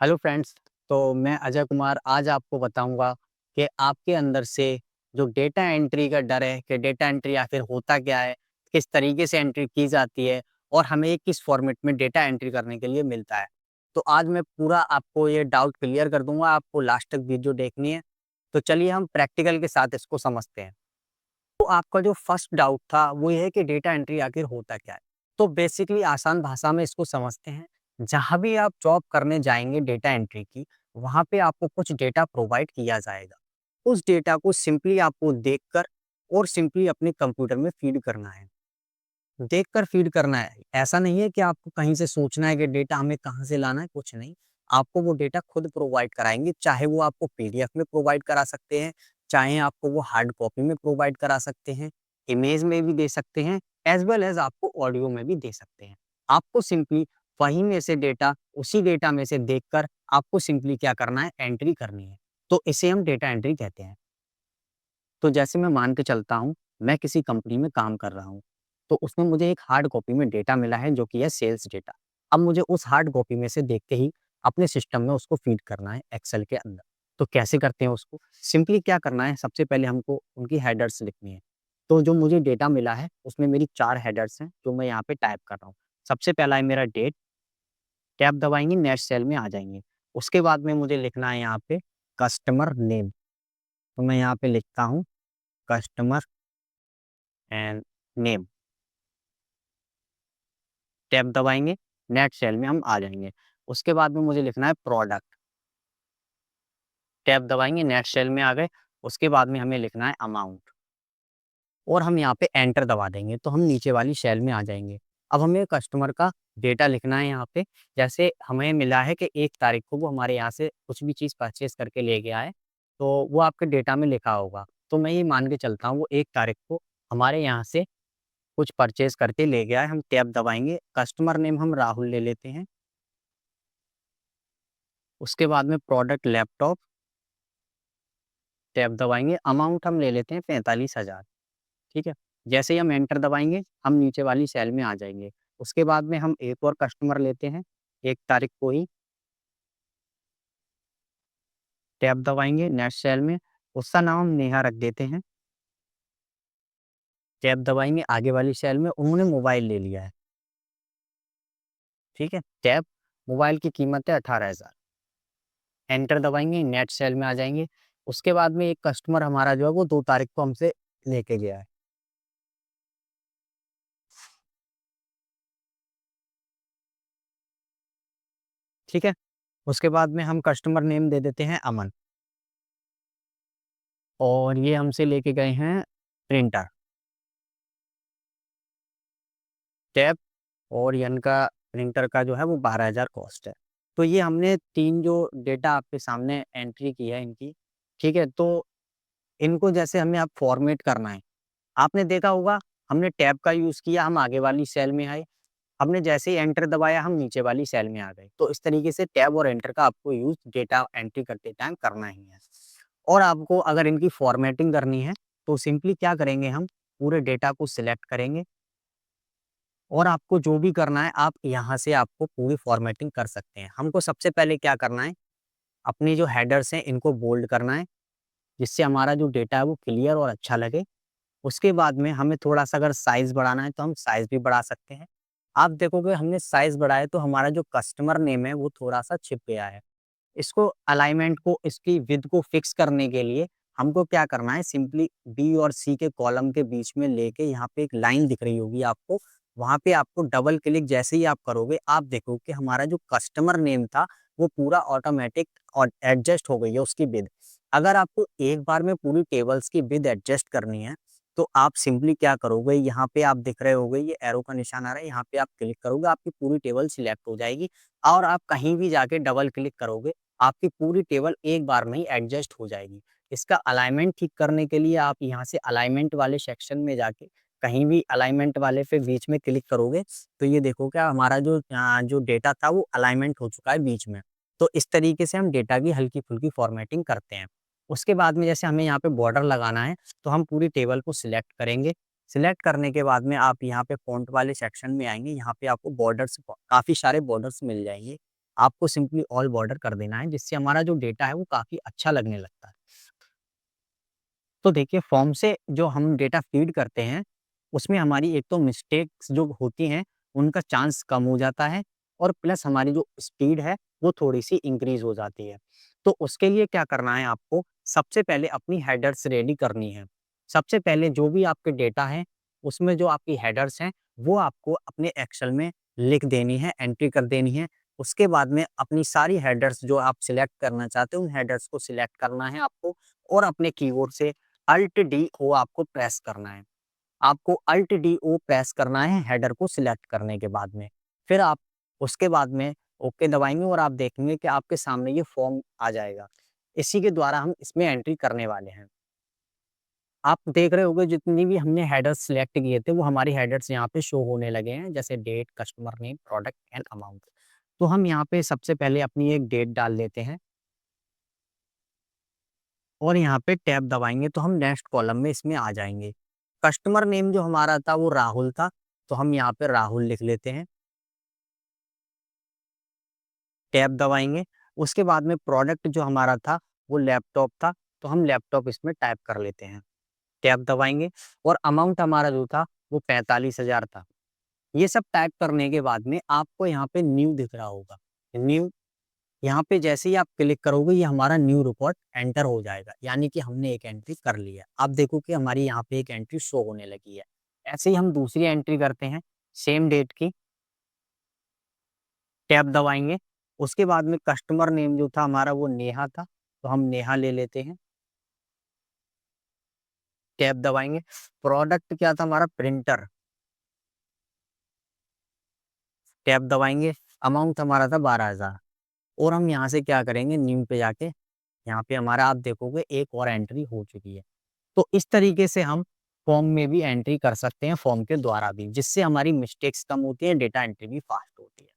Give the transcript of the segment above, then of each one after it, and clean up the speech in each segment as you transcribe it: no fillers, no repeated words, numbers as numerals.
Hello friends. तो मैं अजय कुमार आज आपको बताऊंगा कि आपके अंदर से जो डेटा एंट्री का डर है कि डेटा एंट्री आखिर होता क्या है, किस तरीके से एंट्री की जाती है और हमें किस फॉर्मेट में डेटा एंट्री करने के लिए मिलता है। तो आज मैं पूरा आपको ये डाउट क्लियर कर दूंगा, आपको लास्ट तक वीडियो देखनी है। तो चलिए हम प्रैक्टिकल के साथ इसको समझते हैं। तो आपका जो फर्स्ट डाउट था वो ये है कि डेटा एंट्री आखिर होता क्या है। तो बेसिकली आसान भाषा में इसको समझते हैं। जहाँ भी आप जॉब करने जाएंगे डेटा एंट्री की, वहाँ पे आपको कुछ डेटा प्रोवाइड किया जाएगा। उस डेटा को सिंपली आपको देखकर और सिंपली अपने कंप्यूटर में फीड करना है। देखकर फीड करना है, ऐसा नहीं है कि आपको कहीं से सोचना है कि डेटा हमें कहाँ से लाना है, कुछ नहीं। आपको वो डेटा खुद प्रोवाइड कराएँगे, चाहे वो आपको पीडीएफ में प्रोवाइड करा सकते हैं, चाहे आपको वो हार्ड कॉपी में प्रोवाइड करा सकते हैं, इमेज में भी दे सकते हैं, एज़ वेल एज़ आपको ऑडियो में भी दे सकते हैं। आपको सिंपली वहीं में से डेटा, उसी डेटा में से देखकर आपको सिंपली क्या करना है, एंट्री करनी है। तो इसे हम डेटा एंट्री कहते हैं। तो जैसे मैं मान के चलता हूँ, मैं किसी कंपनी में काम कर रहा हूँ, तो उसमें मुझे एक हार्ड कॉपी में डेटा मिला है जो कि है सेल्स डेटा। अब मुझे उस हार्ड कॉपी में से देख के ही अपने सिस्टम में उसको फीड करना है एक्सेल के अंदर। तो कैसे करते हैं उसको? सिंपली क्या करना है, सबसे पहले हमको उनकी हेडर्स लिखनी है। तो जो मुझे डेटा मिला है, उसमें मेरी 4 हेडर्स हैं, जो मैं यहाँ पे टाइप कर रहा हूँ। सबसे पहला है मेरा डेट, टैब दबाएँगे, नेक्स्ट सेल में आ जाएँगे। उसके बाद में मुझे लिखना है यहाँ पे कस्टमर नेम। तो मैं यहाँ पे लिखता हूँ कस्टमर एंड नेम, टैब दबाएँगे, नेक्स्ट सेल में हम आ जाएँगे। उसके बाद में मुझे लिखना है प्रोडक्ट, टैब दबाएँगे, नेक्स्ट सेल में आ गए। उसके बाद में हमें लिखना है अमाउंट और हम यहाँ पे एंटर दबा देंगे, तो हम नीचे वाली सेल में आ जाएँगे। अब हमें कस्टमर का डेटा लिखना है यहाँ पे, जैसे हमें मिला है कि 1 तारीख को वो हमारे यहाँ से कुछ भी चीज़ परचेज़ करके ले गया है, तो वो आपके डेटा में लिखा होगा। तो मैं ये मान के चलता हूँ वो 1 तारीख को हमारे यहाँ से कुछ परचेज़ करके ले गया है, हम टैब दबाएँगे, कस्टमर नेम हम राहुल ले लेते हैं। उसके बाद में प्रोडक्ट लैपटॉप, टैब दबाएँगे, अमाउंट हम ले लेते हैं 45,000, ठीक है? जैसे ही हम एंटर दबाएँगे, हम नीचे वाली सेल में आ जाएँगे। उसके बाद में हम एक और कस्टमर लेते हैं, 1 तारीख को ही, टैब दबाएँगे, नेक्स्ट सेल में, उसका नाम हम नेहा रख देते हैं, टैब दबाएँगे, आगे वाली सेल में उन्होंने मोबाइल ले लिया है, ठीक है? टैब, मोबाइल की कीमत है 18,000, एंटर दबाएँगे, नेक्स्ट सेल में आ जाएँगे। उसके बाद में एक कस्टमर हमारा जो है वो 2 तारीख को हमसे लेके गया है, ठीक है? उसके बाद में हम कस्टमर नेम दे देते हैं अमन और ये हमसे लेके गए हैं प्रिंटर, टैब और ये इनका प्रिंटर का जो है वो 12,000 कॉस्ट है। तो ये हमने 3 जो डेटा आपके सामने एंट्री की है इनकी, ठीक है? तो इनको जैसे हमें अब फॉर्मेट करना है। आपने देखा होगा हमने टैब का यूज़ किया, हम आगे वाली सेल में आए। हमने जैसे ही एंटर दबाया हम नीचे वाली सेल में आ गए। तो इस तरीके से टैब और एंटर का आपको यूज़ डेटा एंट्री करते टाइम करना ही है। और आपको अगर इनकी फॉर्मेटिंग करनी है, तो सिंपली क्या करेंगे हम, पूरे डेटा को सिलेक्ट करेंगे और आपको जो भी करना है आप यहाँ से आपको पूरी फॉर्मेटिंग कर सकते हैं। हमको सबसे पहले क्या करना है, अपनी जो हेडर्स हैं इनको बोल्ड करना है, जिससे हमारा जो डेटा है वो क्लियर और अच्छा लगे। उसके बाद में हमें थोड़ा-सा अगर साइज़ बढ़ाना है तो हम साइज़ भी बढ़ा सकते हैं। आप देखोगे हमने साइज़ बढ़ाया तो हमारा जो कस्टमर नेम है वो थोड़ा-सा छिप गया है। इसको अलाइनमेंट को, इसकी विड्थ को फिक्स करने के लिए हमको क्या करना है, सिंपली बी और सी के कॉलम के बीच में लेके यहाँ पे एक लाइन दिख रही होगी आपको, वहाँ पे आपको डबल क्लिक जैसे ही आप करोगे, आप देखोगे कि हमारा जो कस्टमर नेम था, वो पूरा ऑटोमैटिक और एडजस्ट हो गई है उसकी विड्थ। अगर आपको एक बार में पूरी टेबल्स की विड्थ एडजस्ट करनी है, तो आप सिंपली क्या करोगे, यहाँ पे आप दिख रहे होगे ये एरो का निशान आ रहा है, यहाँ पे आप क्लिक करोगे, आपकी पूरी टेबल सिलेक्ट हो जाएगी और आप कहीं भी जाके डबल क्लिक करोगे, आपकी पूरी टेबल एक बार में ही एडजस्ट हो जाएगी। इसका अलाइनमेंट ठीक करने के लिए आप यहाँ से अलाइनमेंट वाले सेक्शन में जाके कहीं भी अलाइनमेंट वाले पे बीच में क्लिक करोगे, तो ये देखो क्या हमारा जो डेटा था वो अलाइनमेंट हो चुका है बीच में। तो इस तरीके से हम डेटा की हल्की-फुल्की फॉर्मेटिंग करते हैं। उसके बाद में जैसे हमें यहाँ पे बॉर्डर लगाना है, तो हम पूरी टेबल को सिलेक्ट करेंगे। सिलेक्ट करने के बाद में आप यहाँ पे फ़ॉन्ट वाले सेक्शन में आएँगे, यहाँ पे आपको बॉर्डर्स काफ़ी सारे बॉर्डर्स मिल जाएँगे। आपको सिंपली ऑल बॉर्डर कर देना है, जिससे हमारा जो डेटा है वो काफ़ी अच्छा लगने लगता है। तो देखिए फॉर्म से जो हम डेटा फीड करते हैं, उसमें हमारी एक तो मिस्टेक्स जो होती हैं, उनका चांस कम हो जाता है और प्लस हमारी जो स्पीड है, वो थोड़ी-सी इंक्रीज़ हो जाती है। तो उसके लिए क्या करना है आपको, सबसे पहले अपनी हेडर्स रेडी करनी है। सबसे पहले जो भी आपके डेटा है, उसमें जो आपकी हेडर्स हैं, वो आपको अपने एक्सेल में लिख देनी है, एंट्री कर देनी है। उसके बाद में अपनी सारी हेडर्स जो आप सिलेक्ट करना चाहते हो, उन हेडर्स को सिलेक्ट करना है आपको और अपने कीबोर्ड से अल्ट डी ओ आपको प्रेस करना है। आपको अल्ट डी ओ प्रेस करना है हेडर को सिलेक्ट करने के बाद में। फिर आप उसके बाद में ओके दबाएँगे और आप देखेंगे कि आपके सामने ये फॉर्म आ जाएगा। इसी के द्वारा हम इसमें एंट्री करने वाले हैं। आप देख रहे होंगे जितनी भी हमने हेडर्स सिलेक्ट किए थे, वो हमारी हेडर्स यहाँ पे शो होने लगे हैं, जैसे date, customer name, product and amount. तो हम यहाँ पे सबसे पहले अपनी एक डेट डाल देते हैं और यहाँ पे टैब दबाएँगे तो हम नेक्स्ट कॉलम में इसमें आ जाएँगे। कस्टमर नेम जो हमारा था वो राहुल था, तो हम यहाँ पे राहुल लिख लेते हैं, टैब दबाएँगे। उसके बाद में प्रोडक्ट जो हमारा था वो लैपटॉप था, तो हम लैपटॉप इसमें टाइप कर लेते हैं, टैब दबाएँगे और अमाउंट हमारा जो था वो 45,000 था। ये सब टाइप करने के बाद में आपको यहाँ पे न्यू दिख रहा होगा, न्यू यहाँ पे जैसे ही आप क्लिक करोगे ये हमारा न्यू रिकॉर्ड एंटर हो जाएगा, यानी कि हमने एक एंट्री कर ली है। आप देखो कि हमारी यहाँ पे एक एंट्री शो होने लगी है। ऐसे ही हम दूसरी एंट्री करते हैं, सेम डेट की, टैब दबाएँगे। उसके बाद में कस्टमर नेम जो था हमारा वो नेहा था, तो हम नेहा ले लेते हैं, टैब दबाएँगे। प्रोडक्ट क्या था हमारा प्रिंटर, टैब दबाएँगे। अमाउंट हमारा था 12,000 और हम यहाँ से क्या करेंगे न्यू पे जाके यहाँ पे हमारा आप देखोगे एक और एंट्री हो चुकी है। तो इस तरीके से हम फॉर्म में भी एंट्री कर सकते हैं फॉर्म के द्वारा भी, जिससे हमारी मिस्टेक्स कम होती है, डेटा एंट्री भी फास्ट होती है।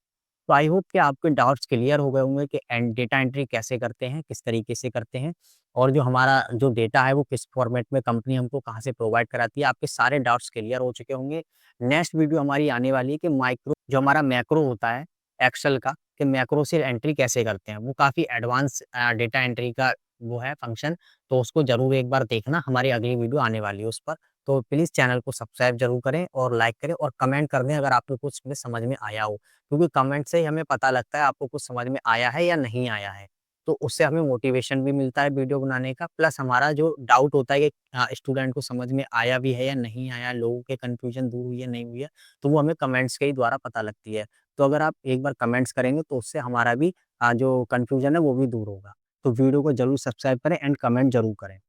तो आई होप कि आपके डाउट्स क्लियर हो गए होंगे कि डेटा एंट्री कैसे करते हैं, किस तरीके से करते हैं और जो हमारा जो डेटा है वो किस फॉर्मेट में कंपनी हमको कहाँ से प्रोवाइड कराती है। आपके सारे डाउट्स क्लियर हो चुके होंगे। नेक्स्ट वीडियो हमारी आने वाली है कि माइक्रो जो हमारा मैक्रो होता है एक्सेल का, कि मैक्रो से एंट्री कैसे करते हैं। वो काफ़ी एडवांस डेटा एंट्री का वो है फंक्शन, तो उसको ज़रूर एक बार देखना। हमारी अगली वीडियो आने वाली है उस पर। तो प्लीज़ चैनल को सब्सक्राइब ज़रूर करें और लाइक करें और कमेंट कर दें अगर आपको कुछ में समझ में आया हो। क्योंकि कमेंट से ही हमें पता लगता है आपको कुछ समझ में आया है या नहीं आया है। तो उससे हमें मोटिवेशन भी मिलता है वीडियो बनाने का, प्लस हमारा जो डाउट होता है कि स्टूडेंट को समझ में आया भी है या नहीं आया, लोगों के कन्फ्यूजन दूर हुई है, नहीं हुई है, तो वो हमें कमेंट्स के ही द्वारा पता लगती है। तो अगर आप एक बार कमेंट्स करेंगे तो उससे हमारा भी जो कन्फ्यूजन है वो भी दूर होगा। तो वीडियो को ज़रूर सब्सक्राइब करें एंड कमेंट ज़रूर करें।